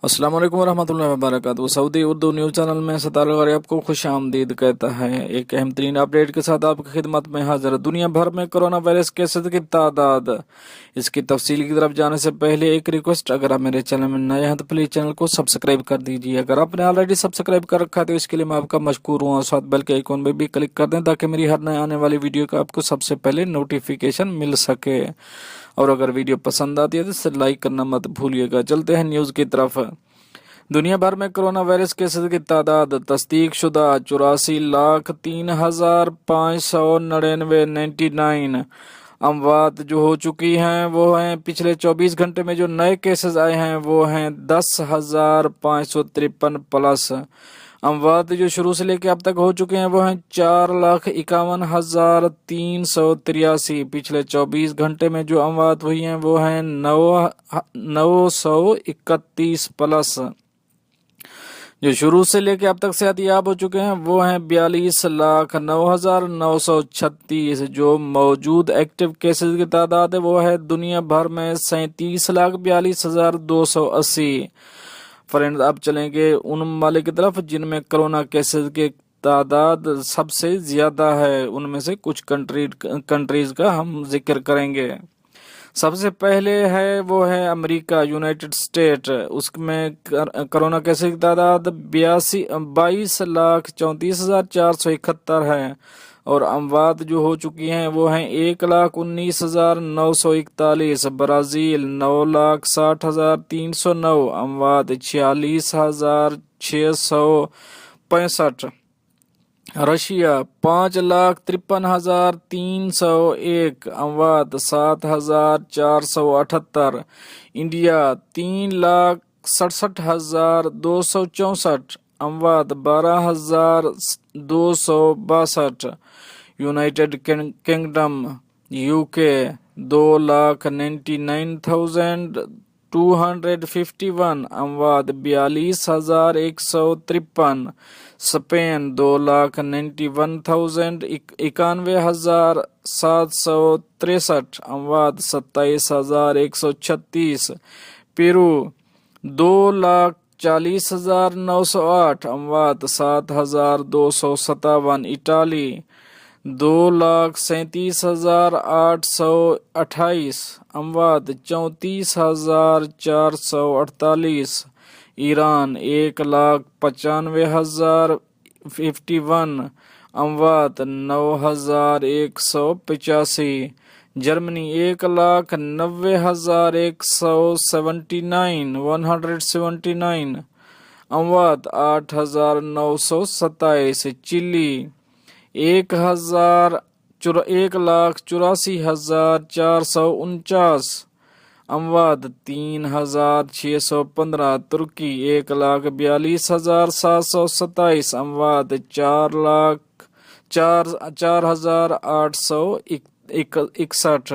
अस्सलाम वालेकुम रहमतुल्लाहि व बरकातहू। सऊदी उर्दू न्यूज़ चैनल में सतार गौरी आपको खुश आमदीद कहता है। एक अहम तरीन अपडेट के साथ आपकी खिदमत में हाजिर। दुनिया भर में कोरोना वायरस केसेस की तादाद, इसकी तफसील की तरफ जाने से पहले एक रिक्वेस्ट, अगर आप मेरे चैनल में नए हैं तो प्लीज़ चैनल को सब्सक्राइब कर दीजिए। अगर आपने ऑलरेडी सब्सक्राइब कर रखा है तो इसके लिए मैं आपका मशकूर हूँ। और साथ बेल के आइकॉन पर भी क्लिक कर दें ताकि मेरी हर नए आने वाली वीडियो का आपको सबसे पहले नोटिफिकेशन मिल सके। और अगर वीडियो पसंद आती है तो इसे लाइक करना मत भूलिएगा। चलते हैं न्यूज़ की तरफ। दुनिया भर में कोरोना वायरस केसेस की तादाद तस्दीक शुदा 84,03,599। अमवात जो हो चुकी हैं वो हैं, पिछले 24 घंटे में जो नए केसेस आए हैं वो हैं 10,553 प्लस। अमवात जो शुरू से लेकर अब तक हो चुके हैं वो हैं 4,51,383। पिछले 24 घंटे में जो अमवात हुई हैं वो हैं 931 प्लस। जो शुरू से लेकर अब तक सेहतियाब हो चुके हैं वो हैं 42,09,936। जो मौजूद एक्टिव केसेस की तादाद है वो है दुनिया भर में 37,42,280। फ्रेंड्स, अब चलेंगे उन ममालिक की तरफ जिनमें कोरोना केसेस की तादाद सबसे ज्यादा है। उनमें से कुछ कंट्रीज का हम जिक्र करेंगे। सबसे पहले है वो है अमेरिका, यूनाइटेड स्टेट। उसमें कोरोना केसेस की तादाद 22,34,34,471 है। और अमवात जो हो चुकी हैं वो हैं 1,19,941। ब्राजील 9,60,309। अमवात 46,665। रशिया 5,53,301। अमवात 7,478। इंडिया 3,67,264। अमवात 12,262। United Kingdom UK 2,99,251। अमवात 42,153। स्पेन 2,91,763। अमवात 27,136। पेरू 2,40,908। अमवात 7,257। इटाली 2,37,828। अमवात 34,448। ईरान 1,95,051। अमवात 9,185। जर्मनी 1,90,179। अमवात 8,927। चिली 1,84,449। अमवात 3,615। तुर्की 1,42,727। अमवात 4,0861।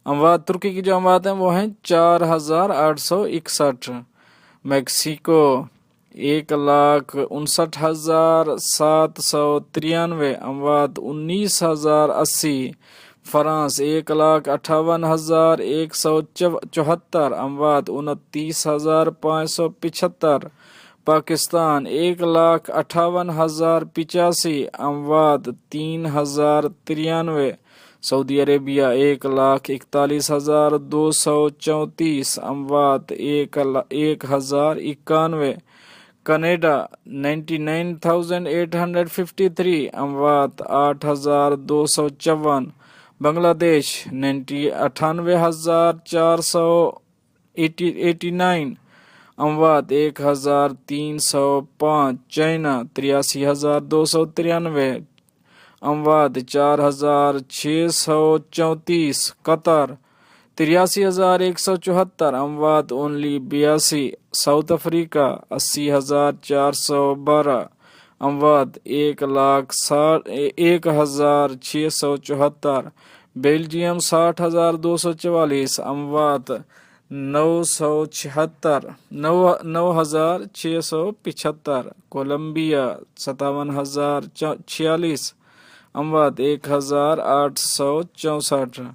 अमवात तुर्की की जो अमवात हैं वो हैं 4,861। मैक्सिको 1,59,793। अमवात 19,080। फ्रांस 1,58,174। अमवात 29,575। पाकिस्तान 1,58,085। अमवात 3,093। Saudi Arabia 1,41,234। अमवात 1,091। कनाडा 99,853। अमवात 8,254। बांग्लादेश 98,489। अमवात 1,305। चाइना 83,293। अमवात 4,634। कतर 83,174। अमवात ओनली 82। South Africa 80,412। अमवात 1,06,74। बेल्जियम 60,244। अमवात 9,675। कोलंबिया 57,046। अमवात 1,864।